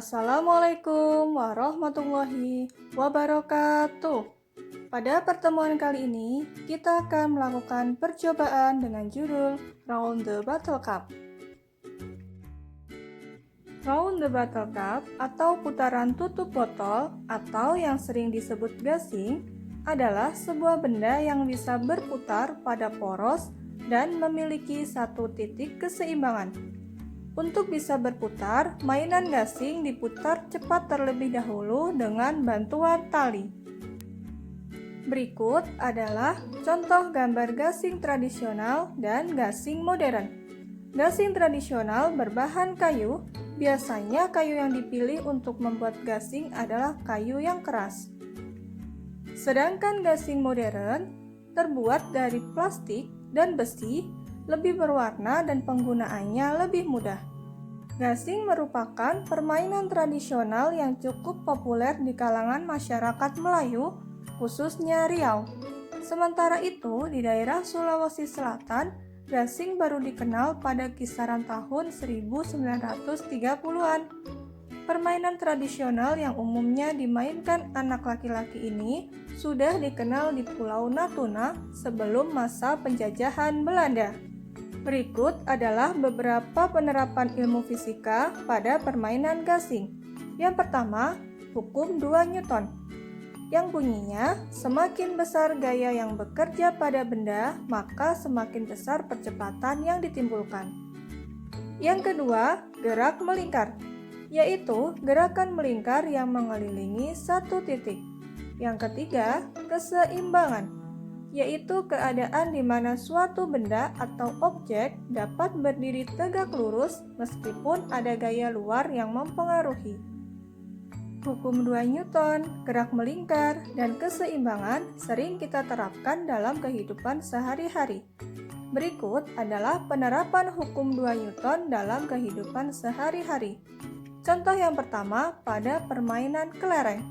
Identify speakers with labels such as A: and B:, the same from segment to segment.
A: Assalamualaikum warahmatullahi wabarakatuh. Pada pertemuan kali ini, kita akan melakukan percobaan dengan judul Round the Bottle Cup. Round the Bottle Cup atau putaran tutup botol atau yang sering disebut gasing adalah sebuah benda yang bisa berputar pada poros dan memiliki satu titik keseimbangan. Untuk bisa berputar, mainan gasing diputar cepat terlebih dahulu dengan bantuan tali. Berikut adalah contoh gambar gasing tradisional dan gasing modern. Gasing tradisional berbahan kayu, biasanya kayu yang dipilih untuk membuat gasing adalah kayu yang keras. Sedangkan gasing modern terbuat dari plastik dan besi, lebih berwarna dan penggunaannya lebih mudah. Gasing merupakan permainan tradisional yang cukup populer di kalangan masyarakat Melayu, khususnya Riau. Sementara itu, di daerah Sulawesi Selatan, gasing baru dikenal pada kisaran tahun 1930-an. Permainan tradisional yang umumnya dimainkan anak laki-laki ini sudah dikenal di Pulau Natuna sebelum masa penjajahan Belanda. Berikut adalah beberapa penerapan ilmu fisika pada permainan gasing. Yang pertama, hukum 2 Newton. Yang bunyinya, semakin besar gaya yang bekerja pada benda, maka semakin besar percepatan yang ditimbulkan. Yang kedua, gerak melingkar, yaitu gerakan melingkar yang mengelilingi satu titik. Yang ketiga, keseimbangan, yaitu keadaan di mana suatu benda atau objek dapat berdiri tegak lurus meskipun ada gaya luar yang mempengaruhi. Hukum 2 Newton, gerak melingkar, dan keseimbangan sering kita terapkan dalam kehidupan sehari-hari. Berikut adalah penerapan hukum 2 Newton dalam kehidupan sehari-hari. Contoh yang pertama pada permainan kelereng.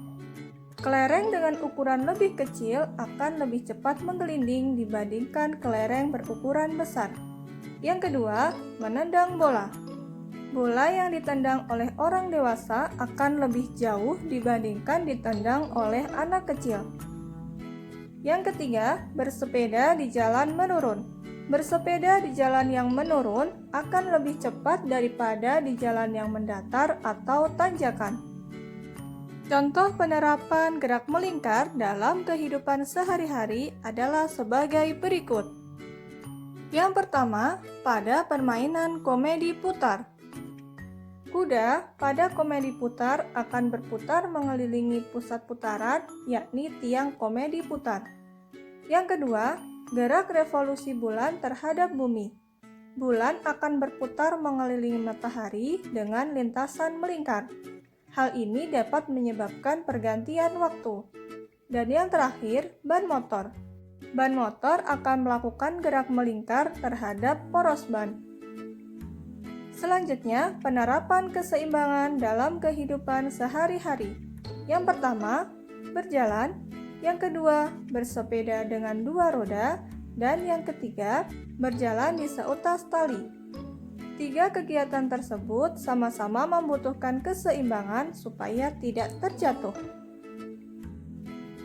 A: Kelereng dengan ukuran lebih kecil akan lebih cepat menggelinding dibandingkan kelereng berukuran besar. Yang kedua, menendang bola. Bola yang ditendang oleh orang dewasa akan lebih jauh dibandingkan ditendang oleh anak kecil. Yang ketiga, bersepeda di jalan menurun. Bersepeda di jalan yang menurun akan lebih cepat daripada di jalan yang mendatar atau tanjakan. Contoh penerapan gerak melingkar dalam kehidupan sehari-hari adalah sebagai berikut. Yang pertama, pada permainan komedi putar. Kuda pada komedi putar akan berputar mengelilingi pusat putaran, yakni tiang komedi putar. Yang kedua, gerak revolusi bulan terhadap bumi. Bulan akan berputar mengelilingi matahari dengan lintasan melingkar. Hal ini dapat menyebabkan pergantian waktu. Dan yang terakhir, ban motor. Ban motor akan melakukan gerak melingkar terhadap poros ban. Selanjutnya, penerapan keseimbangan dalam kehidupan sehari-hari. Yang pertama, berjalan. Yang kedua, bersepeda dengan 2 roda. Dan yang ketiga, berjalan di seutas tali. 3 kegiatan tersebut sama-sama membutuhkan keseimbangan supaya tidak terjatuh.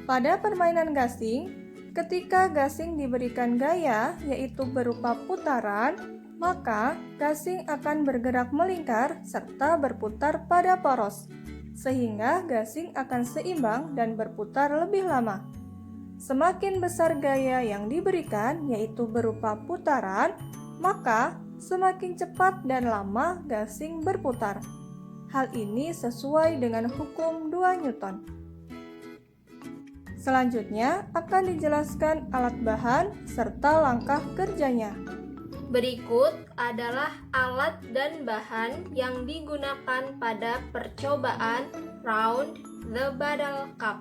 A: Pada permainan gasing, ketika gasing diberikan gaya, yaitu berupa putaran, maka gasing akan bergerak melingkar serta berputar pada poros, sehingga gasing akan seimbang dan berputar lebih lama. Semakin besar gaya yang diberikan, yaitu berupa putaran, maka semakin cepat dan lama gasing berputar. Hal ini sesuai dengan hukum 2 Newton. Selanjutnya akan dijelaskan alat bahan serta langkah kerjanya.
B: Berikut adalah alat dan bahan yang digunakan pada percobaan Round the Bottle Cup.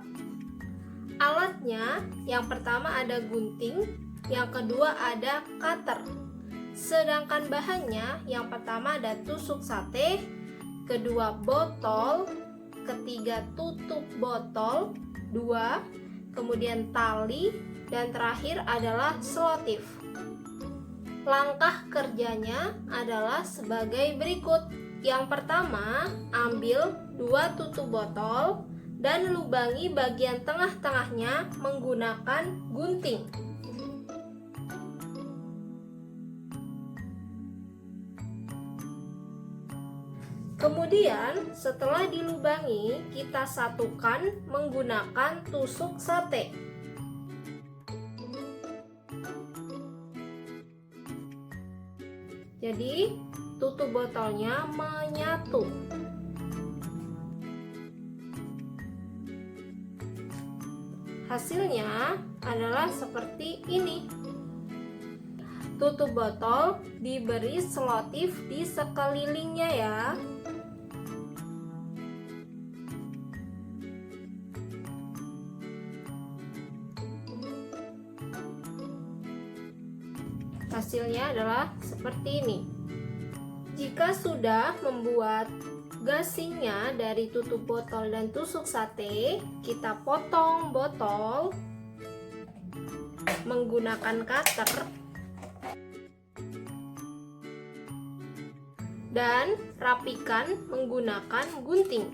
B: Alatnya, yang pertama ada gunting, yang kedua ada cutter. Sedangkan bahannya, yang pertama ada tusuk sate, kedua botol, ketiga tutup botol, 2, kemudian tali, dan terakhir adalah selotif. Langkah kerjanya adalah sebagai berikut. Yang pertama, ambil 2 tutup botol dan lubangi bagian tengah-tengahnya menggunakan gunting. Kemudian, setelah dilubangi, kita satukan menggunakan tusuk sate. Jadi, tutup botolnya menyatu. Hasilnya adalah seperti ini. Tutup botol diberi selotip di sekelilingnya ya. Hasilnya adalah seperti ini. Jika sudah membuat gasingnya dari tutup botol dan tusuk sate, kita potong botol menggunakan cutter dan rapikan menggunakan gunting.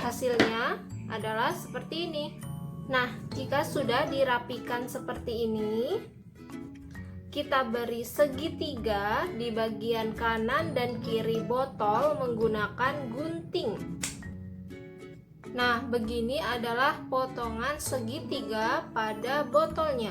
B: Hasilnya adalah seperti ini. Nah, jika sudah dirapikan seperti ini, kita beri segitiga di bagian kanan dan kiri botol menggunakan gunting. Nah, begini adalah potongan segitiga pada botolnya.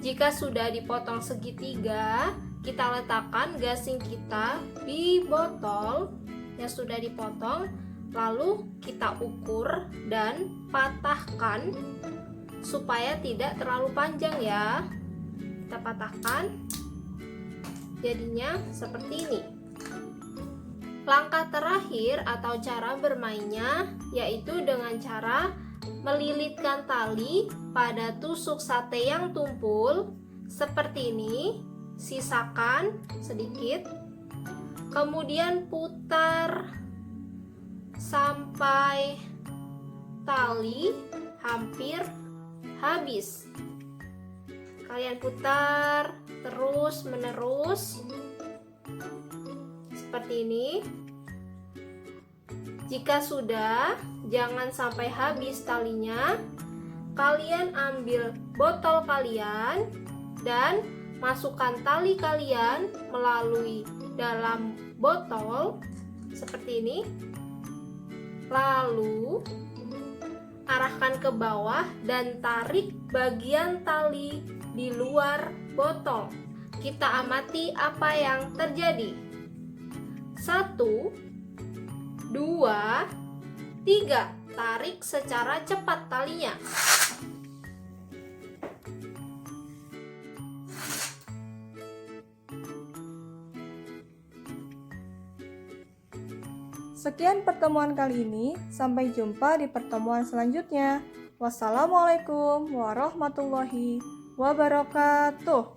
B: Jika sudah dipotong segitiga, kita letakkan gasing kita di botol yang sudah dipotong. Lalu kita ukur dan patahkan supaya tidak terlalu panjang ya. Kita patahkan, jadinya seperti ini. Langkah terakhir atau cara bermainnya yaitu dengan cara melilitkan tali pada tusuk sate yang tumpul seperti ini. Sisakan sedikit, kemudian putar sampai tali hampir habis. Kalian putar terus menerus seperti ini. Jika sudah, jangan sampai habis talinya. Kalian ambil botol kalian dan masukkan tali kalian melalui dalam botol seperti ini. Lalu arahkan ke bawah dan tarik bagian tali di luar botol. Kita amati apa yang terjadi. 1, 2, 3. Tarik secara cepat talinya.
A: Sekian pertemuan kali ini, sampai jumpa di pertemuan selanjutnya. Wassalamualaikum warahmatullahi wabarakatuh.